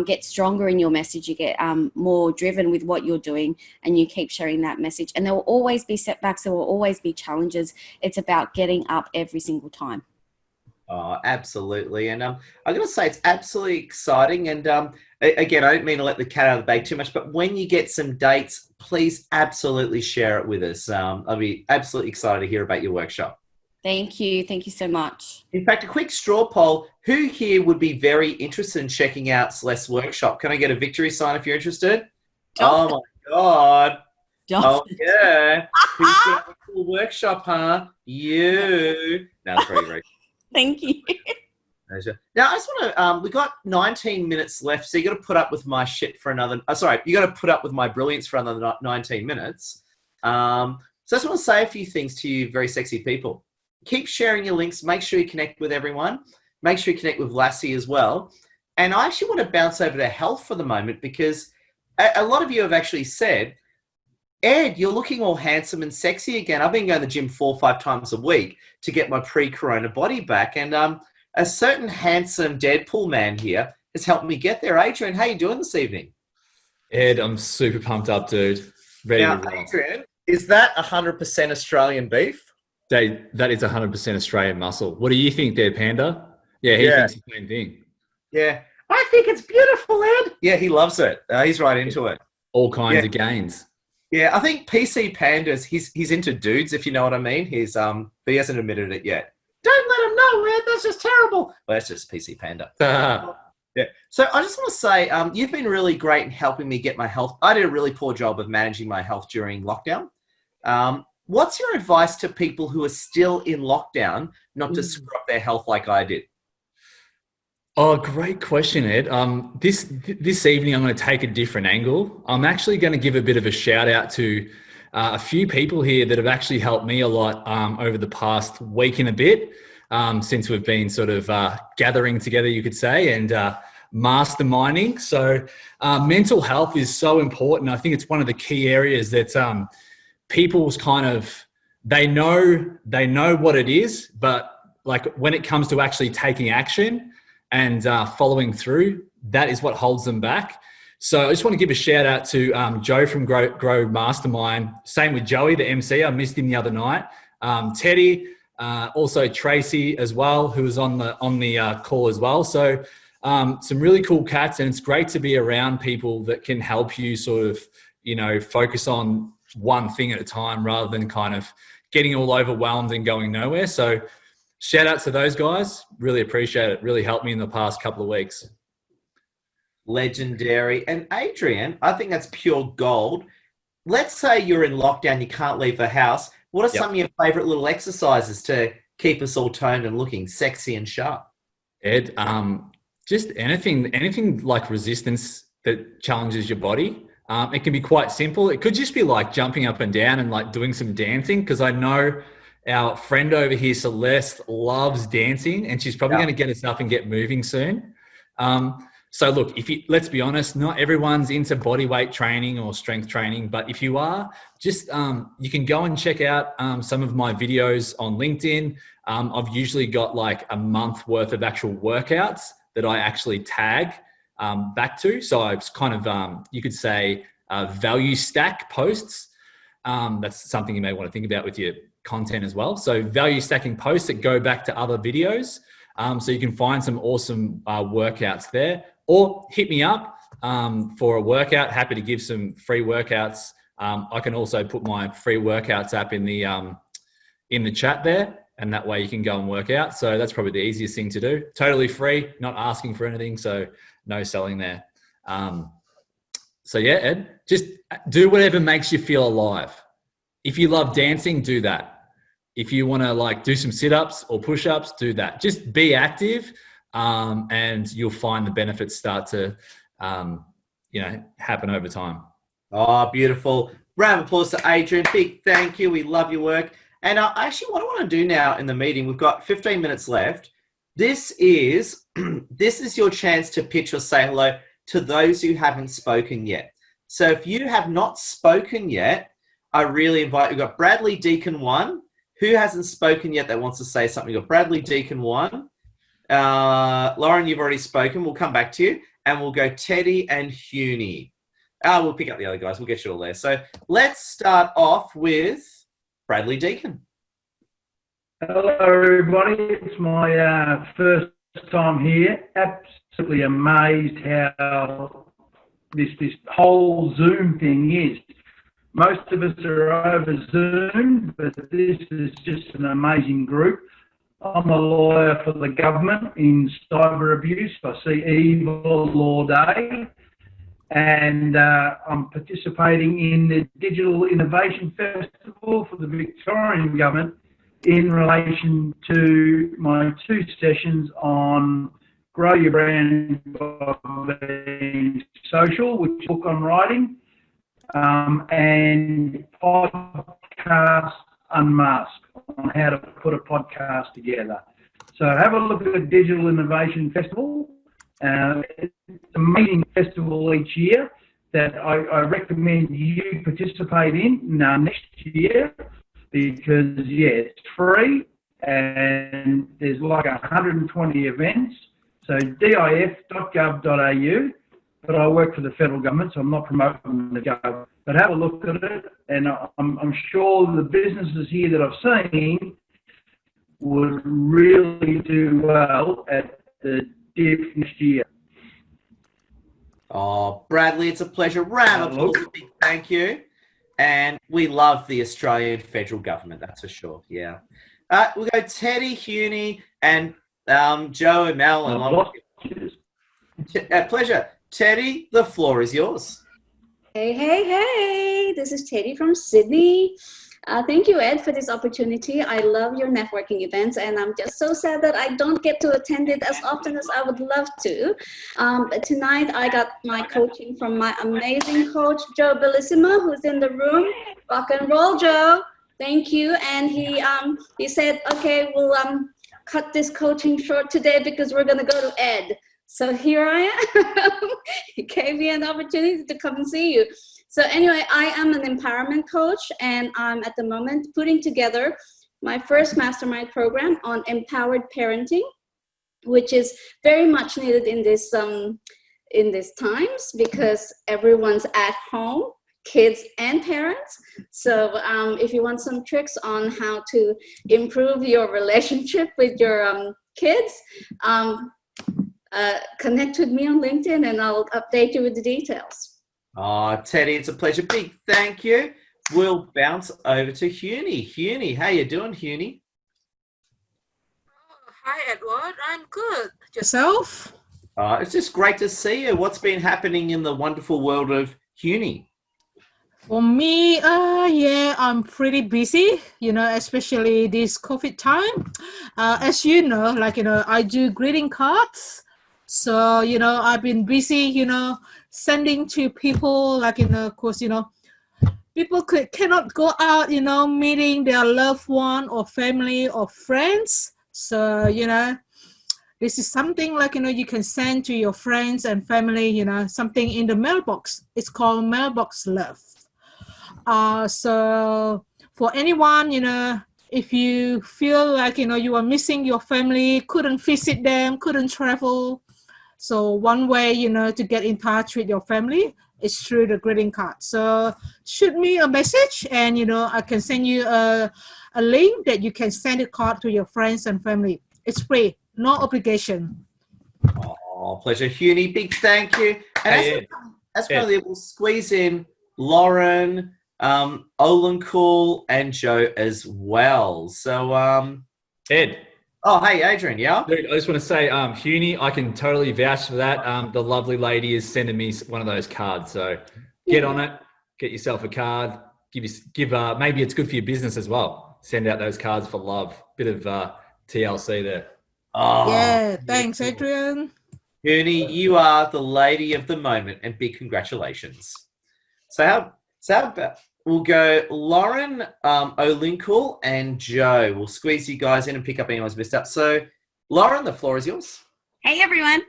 get stronger in your message. You get more driven with what you're doing and you keep sharing that message. And there will always be setbacks. There will always be challenges. It's about getting up every single time. Oh, absolutely. And I'm going to say it's absolutely exciting. And again, I don't mean to let the cat out of the bag too much, but when you get some dates, please absolutely share it with us. I'll be absolutely excited to hear about your workshop. Thank you. Thank you so much. In fact, a quick straw poll. Who here would be very interested in checking out Celeste's workshop? Can I get a victory sign if you're interested? Oh, my God. Oh, yeah. Who's got a cool workshop, huh? You. No, it's very, very Thank you. Now, I just want to, we got 19 minutes left, so you got to put up with my shit for another, you got to put up with my brilliance for another 19 minutes. So I just want to say a few things to you very sexy people. Keep sharing your links. Make sure you connect with everyone. Make sure you connect with Lassie as well. And I actually want to bounce over to health for the moment because a lot of you have actually said, Ed, you're looking all handsome and sexy again. I've been going to the gym 4 or 5 times a week to get my pre-corona body back. And a certain handsome Deadpool man here has helped me get there. Adrian, how you doing this evening? Ed, I'm super pumped up, dude. Ready Now, to rock. Adrian, is that 100% Australian beef? That is 100% Australian muscle. What do you think there, Panda? Yeah, he thinks the same thing. Yeah. I think it's beautiful, Ed. Yeah, he loves it. He's right into it. All kinds of gains. Yeah, I think PC Pandas, he's into dudes, if you know what I mean. But he hasn't admitted it yet. Don't let him know, Ed. That's just terrible. Well, that's just PC Panda. Yeah. So I just want to say, you've been really great in helping me get my health. I did a really poor job of managing my health during lockdown. what's your advice to people who are still in lockdown not to screw up their health like I did? Oh, great question, Ed. This evening, I'm going to take a different angle. I'm actually going to give a bit of a shout out to a few people here that have actually helped me a lot over the past week and a bit, since we've been sort of gathering together, you could say, and masterminding. So mental health is so important. I think it's one of the key areas that people's kind of, they know what it is, but like when it comes to actually taking action and following through, that is what holds them back. So I just want to give a shout out to Joe from Grow Mastermind. Same with Joey, the MC. I missed him the other night. Teddy, also Tracy as well, who was on the call as well. So some really cool cats, and it's great to be around people that can help you sort of, focus on one thing at a time rather than kind of getting all overwhelmed and going nowhere. So shout out to those guys. Really appreciate it. Really helped me in the past couple of weeks. Legendary. And Adrian, I think that's pure gold. Let's say you're in lockdown, you can't leave the house. What are some of your favorite little exercises to keep us all toned and looking sexy and sharp? Ed, just anything like resistance that challenges your body. It can be quite simple. It could just be like jumping up and down and like doing some dancing, because I know our friend over here, Celeste, loves dancing, and she's probably going to get us up and get moving soon. So look, let's be honest, not everyone's into body weight training or strength training, but if you are, just you can go and check out some of my videos on LinkedIn. I've usually got like a month worth of actual workouts that I actually tag back to. So it's kind of, you could say, value stack posts. That's something you may want to think about with your content as well. So value stacking posts that go back to other videos. So you can find some awesome workouts there, or hit me up for a workout. Happy to give some free workouts. I can also put my free workouts app in the chat there, and that way you can go and work out. So that's probably the easiest thing to do. Totally free, not asking for anything. So no selling there. So yeah, Ed, just do whatever makes you feel alive. If you love dancing, do that. If you want to like do some sit-ups or push-ups, do that. Just be active, and you'll find the benefits start to, happen over time. Oh, beautiful. Round of applause to Adrian. Big thank you. We love your work. And actually what I want to do now in the meeting, we've got 15 minutes left. This is your chance to pitch or say hello to those who haven't spoken yet. So if you have not spoken yet, I really invite you. We've got Bradley Deacon 1. Who hasn't spoken yet that wants to say something? We've got Bradley Deacon 1. Lauren, you've already spoken. We'll come back to you. And we'll go Teddy and Huni. We'll pick up the other guys. We'll get you all there. So let's start off with Bradley Deacon. Hello, everybody. It's my first time here. Absolutely amazed how this whole Zoom thing is. Most of us are over Zoom, but this is just an amazing group. I'm a lawyer for the government in cyber abuse. I see evil all day. And I'm participating in the Digital Innovation Festival for the Victorian government in relation to my 2 sessions on Grow Your Brand by Being Social, which is a book I'm writing, and Podcast Unmasked, on how to put a podcast together. So have a look at the Digital Innovation Festival. It's an amazing festival each year that I recommend you participate in next year, because, it's free and there's like 120 events. So dif.gov.au, but I work for the federal government, so I'm not promoting the government. But have a look at it, and I'm sure the businesses here that I've seen would really do well at the DIF next year. Oh, Bradley, it's a pleasure. Round of applause. Big thank you. And we love the Australian federal government, that's for sure. Yeah. We'll go Teddy, Huni, and Joe and Mel. Pleasure. Teddy, the floor is yours. Hey, hey, hey. This is Teddy from Sydney. Thank you, Ed, for this opportunity. I love your networking events, and I'm just so sad that I don't get to attend it as often as I would love to. But tonight, I got my coaching from my amazing coach, Joe Bellissima, who's in the room. Rock and roll, Joe. Thank you. And he said, okay, we'll cut this coaching short today because we're going to go to Ed. So here I am. He gave me an opportunity to come and see you. So anyway, I am an empowerment coach, and I'm at the moment putting together my first mastermind program on empowered parenting, which is very much needed in this times because everyone's at home, kids and parents. So if you want some tricks on how to improve your relationship with your kids, connect with me on LinkedIn, and I'll update you with the details. Oh, Teddy, it's a pleasure. Big thank you. We'll bounce over to Hunie. Hunie, how you doing, Hunie? Hi, Edward. I'm good. Yourself? It's just great to see you. What's been happening in the wonderful world of Hunie? For me, yeah, I'm pretty busy, especially this COVID time. As you know, I do greeting cards. So, I've been busy, sending to people, of course, people cannot go out, meeting their loved one or family or friends. So, this is something you can send to your friends and family, something in the mailbox. It's called Mailbox Love. So for anyone, if you feel like, you are missing your family, couldn't visit them, couldn't travel. So one way, to get in touch with your family is through the greeting card. So shoot me a message and, I can send you a link that you can send a card to your friends and family. It's free, no obligation. Oh, pleasure, Hunie. Big thank you. And as we'll squeeze in Lauren, Olencool, and Joe as well. So, Ed. Oh, hey, Adrian, yeah? Dude, I just want to say, Hunie, I can totally vouch for that. The lovely lady is sending me one of those cards. So get on it, get yourself a card, maybe it's good for your business as well. Send out those cards for love. Bit of TLC there. Oh, yeah, thanks, Adrian. Hunie, you are the lady of the moment, and big congratulations. So how about we'll go Lauren, Olincool, and Joe. We'll squeeze you guys in and pick up anyone's missed up. So, Lauren, the floor is yours. Hey everyone.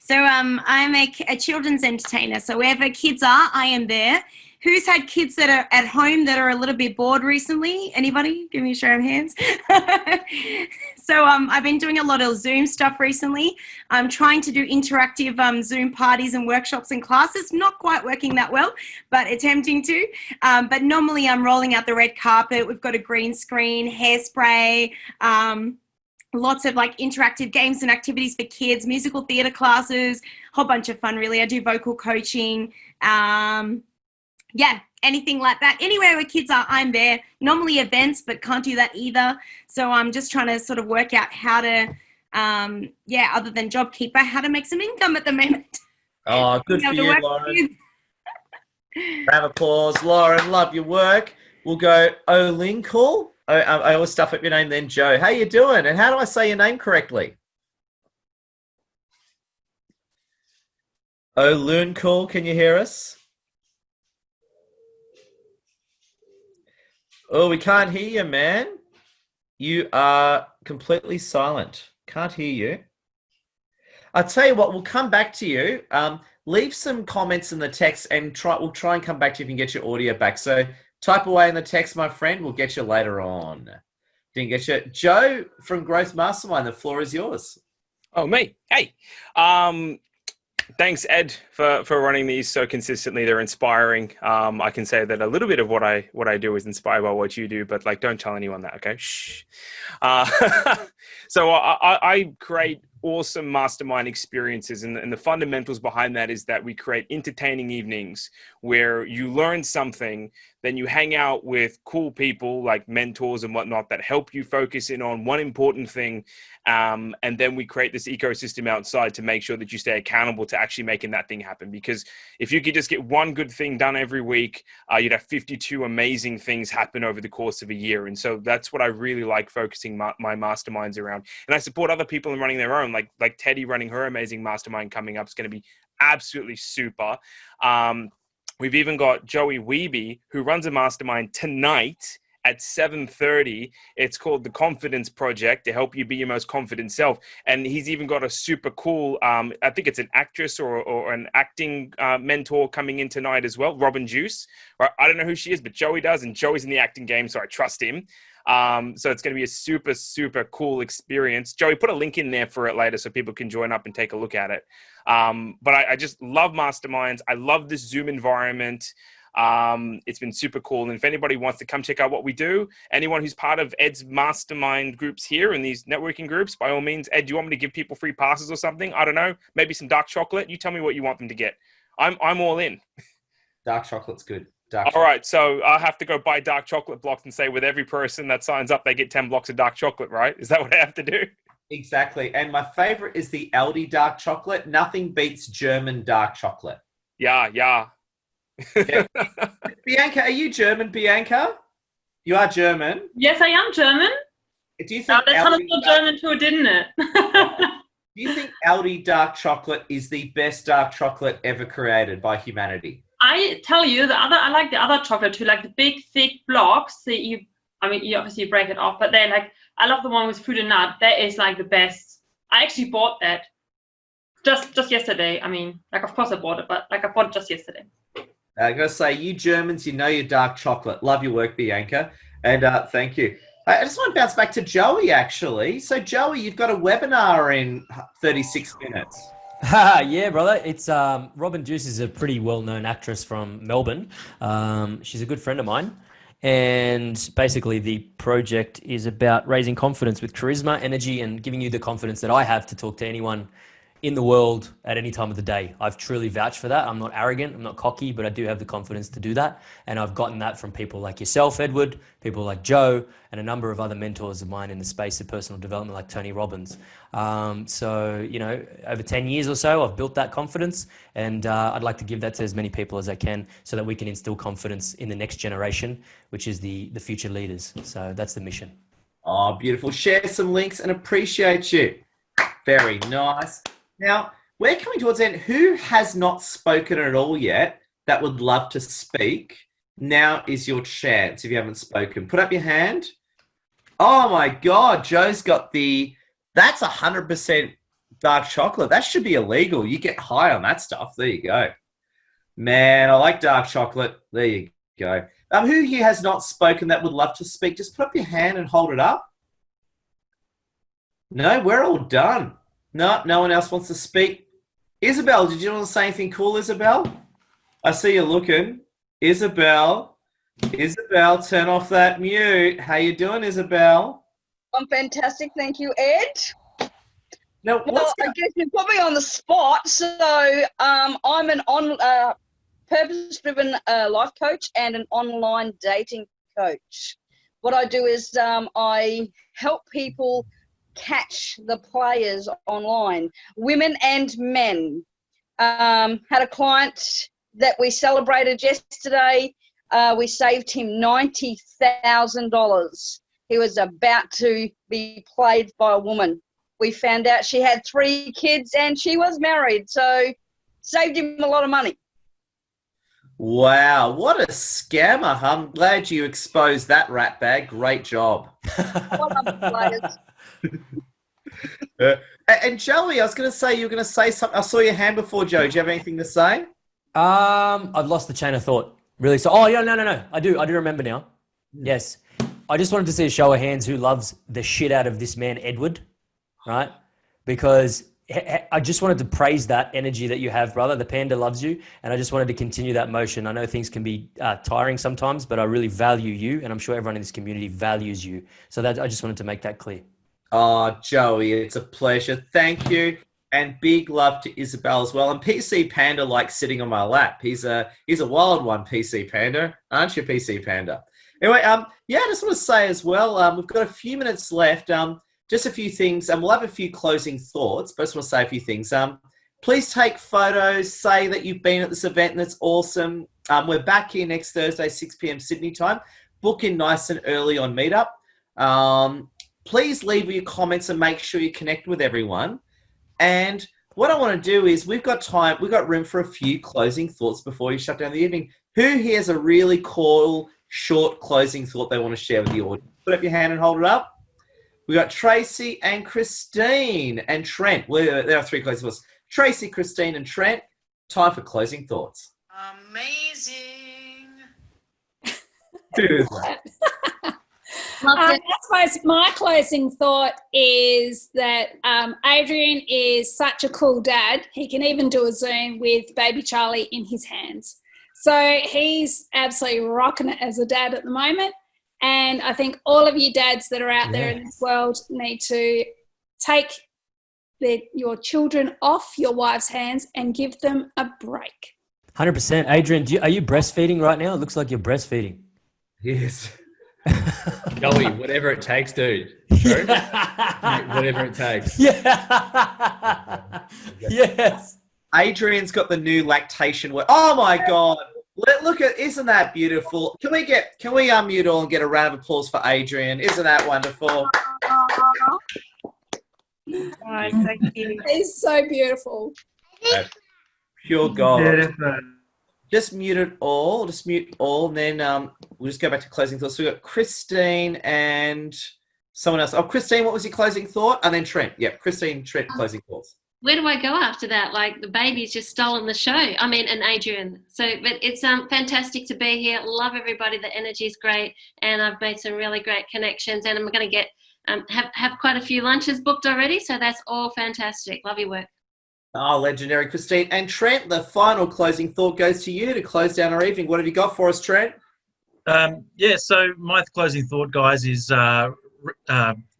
So I'm a children's entertainer. So wherever kids are, I am there. Who's had kids that are at home that are a little bit bored recently? Anybody? Give me a show of hands. So I've been doing a lot of Zoom stuff recently. I'm trying to do interactive Zoom parties and workshops and classes. Not quite working that well, but attempting to. But normally I'm rolling out the red carpet. We've got a green screen, hairspray, lots of interactive games and activities for kids, musical theatre classes, whole bunch of fun really. I do vocal coaching. Yeah, anything like that. Anywhere where kids are, I'm there. Normally events, but can't do that either. So I'm just trying to sort of work out how to, other than JobKeeper, how to make some income at the moment. Oh, good for you, Lauren. Round of applause. Lauren, love your work. We'll go Olincool. I always stuff up your name then, Joe. How you doing? And how do I say your name correctly? Olincool, can you hear us? Oh, we can't hear you, man. You are completely silent. Can't hear you. I'll tell you what, we'll come back to you. Leave some comments in the text and we'll try and come back to you if you can get your audio back. So type away in the text, my friend. We'll get you later on. Didn't get you. Joe from Growth Mastermind, the floor is yours. Oh, me. Hey. Thanks, Ed, for running these so consistently. They're inspiring. I can say that a little bit of what I do is inspired by what you do, but don't tell anyone that, okay? Shh. So I create awesome mastermind experiences, and the fundamentals behind that is that we create entertaining evenings where you learn something then you hang out with cool people like mentors and whatnot that help you focus in on one important thing. And then we create this ecosystem outside to make sure that you stay accountable to actually making that thing happen. Because if you could just get one good thing done every week, you'd have 52 amazing things happen over the course of a year. And so that's what I really like focusing my masterminds around. And I support other people in running their own, like Teddy running her amazing mastermind coming up is going to be absolutely super. We've even got Joey Weeby, who runs a mastermind tonight at 7:30. It's called The Confidence Project, to help you be your most confident self. And he's even got a super cool, I think it's an actress or an acting mentor coming in tonight as well, Robin Juice. I don't know who she is, but Joey does, and Joey's in the acting game, so I trust him. So it's going to be a super, super cool experience. Joey, put a link in there for it later so people can join up and take a look at it. But I just love masterminds. I love this Zoom environment. It's been super cool. And if anybody wants to come check out what we do, anyone who's part of Ed's mastermind groups here and these networking groups, by all means, Ed, do you want me to give people free passes or something? I don't know. Maybe some dark chocolate. You tell me what you want them to get. I'm all in. Dark chocolate's good. All right, so I have to go buy dark chocolate blocks and say with every person that signs up, they get 10 blocks of dark chocolate, right? Is that what I have to do? Exactly. And my favorite is the Aldi dark chocolate. Nothing beats German dark chocolate. Yeah. Bianca, are you German, Bianca? You are German. Yes, I am German. Do you think that sounded so German too, didn't it? Do you think Aldi dark chocolate is the best dark chocolate ever created by humanity? I tell you, I like the other chocolate too, like the big, thick blocks. You obviously break it off, but I love the one with fruit and nut. That is like the best. I actually bought that just yesterday. Of course I bought it, but I bought it just yesterday. I'm going to say, you Germans, you know your dark chocolate. Love your work, Bianca. And thank you. I just want to bounce back to Joey, actually. So, Joey, you've got a webinar in 36 minutes. Yeah, brother. It's Robin Juice is a pretty well-known actress from Melbourne. She's a good friend of mine. And basically the project is about raising confidence with charisma, energy, and giving you the confidence that I have to talk to anyone in the world at any time of the day. I've truly vouched for that. I'm not arrogant, I'm not cocky, but I do have the confidence to do that. And I've gotten that from people like yourself, Edward, people like Joe, and a number of other mentors of mine in the space of personal development like Tony Robbins. So, over 10 years or so, I've built that confidence, and I'd like to give that to as many people as I can so that we can instill confidence in the next generation, which is the future leaders. So that's the mission. Oh, beautiful. Share some links and appreciate you. Very nice. Now, we're coming towards the end. Who has not spoken at all yet that would love to speak? Now is your chance if you haven't spoken. Put up your hand. Oh my God, Joe's got that's 100% dark chocolate. That should be illegal. You get high on that stuff. There you go. Man, I like dark chocolate. There you go. Who here has not spoken that would love to speak? Just put up your hand and hold it up. No, we're all done. No one else wants to speak. Isabel, did you want to say anything cool, Isabel? I see you looking. Isabel, turn off that mute. How you doing, Isabel? I'm fantastic, thank you, Ed. Now, I guess you put me on the spot. So I'm an purpose-driven life coach and an online dating coach. What I do is I help people catch the players online, women and men. Had a client that we celebrated yesterday. We saved him $90,000. He was about to be played by a woman. We found out she had 3 kids and she was married, so saved him a lot of money. Wow, what a scammer. I'm glad you exposed that rat bag. Great job. And Joey, I was going to say, you were going to say something. I saw your hand before, Joe. Do you have anything to say? I've lost the chain of thought, really. So, no. I do remember now. Yes. I just wanted to see a show of hands who loves the shit out of this man, Edward, right? Because I just wanted to praise that energy that you have, brother. The panda loves you, and I just wanted to continue that motion. I know things can be tiring sometimes, but I really value you, and I'm sure everyone in this community values you. So that I just wanted to make that clear. Oh, Joey, it's a pleasure. Thank you. And big love to Isabel as well. And PC Panda likes sitting on my lap. He's a wild one, PC Panda. Aren't you, PC Panda? Anyway, yeah, I just want to say as well, we've got a few minutes left. Just a few things, and we'll have a few closing thoughts, but I just want to say a few things. Please take photos, say that you've been at this event and it's awesome. We're back here next Thursday, 6 p.m. Sydney time. Book in nice and early on Meetup. Please leave your comments and make sure you connect with everyone. And what I want to do is we've got room for a few closing thoughts before you shut down the evening. Who here has a really cool, short closing thought they want to share with the audience? Put up your hand and hold it up. We got Tracy and Christine and Trent. There are three closing thoughts. Tracy, Christine, and Trent. Time for closing thoughts. Amazing. I suppose my closing thought is that Adrian is such a cool dad. He can even do a Zoom with baby Charlie in his hands. So he's absolutely rocking it as a dad at the moment. And I think all of you dads that are out there in this world need to take your children off your wife's hands and give them a break. 100%. Adrian, are you breastfeeding right now? It looks like you're breastfeeding. Yes. Joey, whatever it takes, dude. True? Whatever it takes. Yeah. Yes. Adrian's got the new lactation word. Oh my God. Look at, isn't that beautiful? Can we unmute all and get a round of applause for Adrian? Isn't that wonderful? Oh, thank you. It's so beautiful. Pure gold. Beautiful. Just mute it all. Just mute all, and then we'll just go back to closing thoughts. So we've got Christine and someone else. Oh, Christine, what was your closing thought? And then Trent. Yeah, Christine, Trent, closing thoughts. Where do I go after that? Like, the baby's just stolen the show. I mean, and Adrian. So, but it's fantastic to be here. Love everybody. The energy is great, and I've made some really great connections. And I'm going to get have quite a few lunches booked already. So that's all fantastic. Love your work. Oh, legendary, Christine. And Trent, the final closing thought goes to you to close down our evening. What have you got for us, Trent? Yeah, so my closing thought, guys, is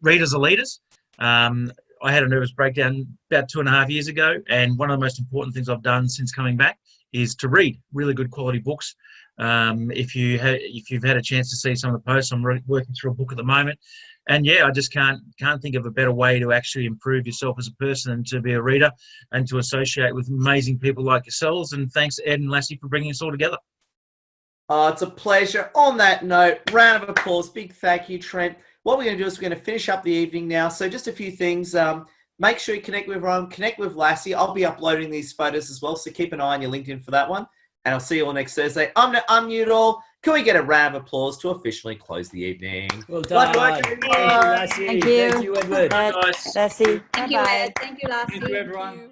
readers are leaders. I had a nervous breakdown about 2.5 years ago, and one of the most important things I've done since coming back is to read really good quality books. If you've had a chance to see some of the posts, I'm working through a book at the moment. And yeah, I just can't think of a better way to actually improve yourself as a person than to be a reader and to associate with amazing people like yourselves. And thanks, Ed and Lassie, for bringing us all together. Oh, it's a pleasure. On that note, round of applause. Big thank you, Trent. What we're going to do is we're going to finish up the evening now. So just a few things. Make sure you connect with Rome, connect with Lassie. I'll be uploading these photos as well, so keep an eye on your LinkedIn for that one. And I'll see you all next Thursday. I'm going to unmute all. Can we get a round of applause to officially close the evening? Well done. Thank you, Lassie. Thank you. Thank you, Edward. Lassie. Thank you, Ed. Thank you, Lassie. Thank you, everyone.